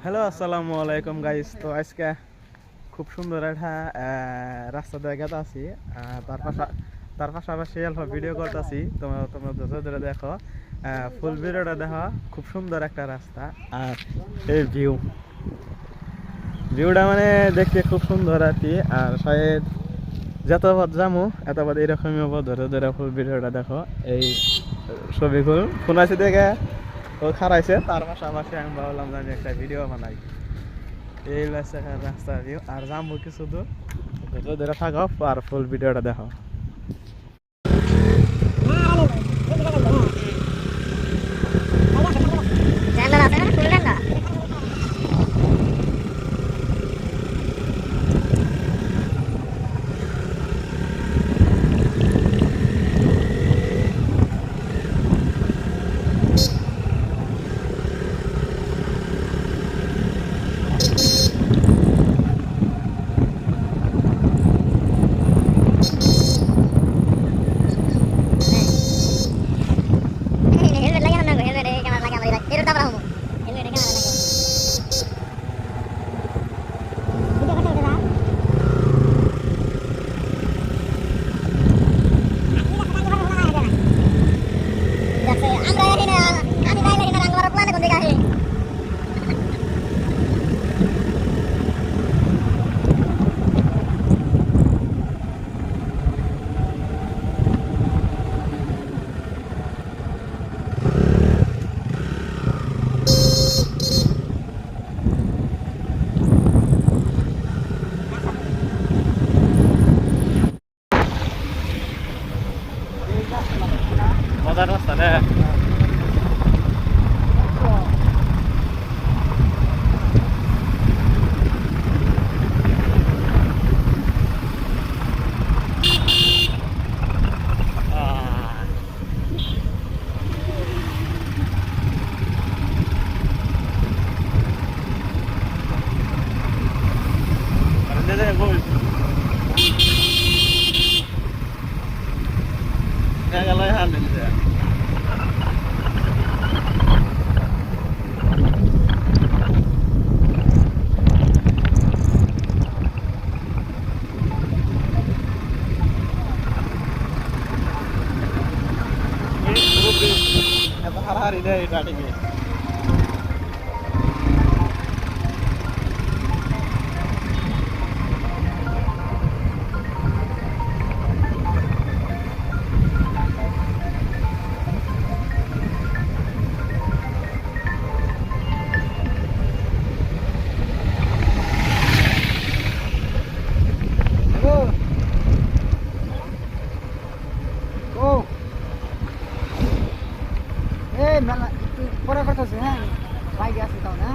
Hello আসসালামু আলাইকুম guys. তো আজকে খুব সুন্দর একটা রাস্তা জায়গাতে আছি। তার পাশাপাশি অল্প ভিডিও করতেছি। তোমরা তোমরা ধৈর্য ধরে দেখো, ফুল ভিডিওটা দেখো। খুব সুন্দর একটা রাস্তা আর এই ভিউটা মানে দেখতে খুব সুন্দর আর কি। আর শায়দ যত পথ যামু এত পথ এরকমই হবো। ধরে ধরে ফুল ভিডিওটা দেখো। এই ছবিগুলো ফোন আছে দেখে ও খারাইছে, তার পাশাপাশি আমি ভাবলাম যে আমি একটা ভিডিও বানাই। এই রাস্তা ভিউ আর যাবো কিছু দূর, ধরে থাকো আর ফুল ভিডিওটা দেখো। মজার রাস্তা না? hari deh tadi gitu. মেলা একটু পরে করতেছে, হ্যাঁ বাইকে আসি তাও না।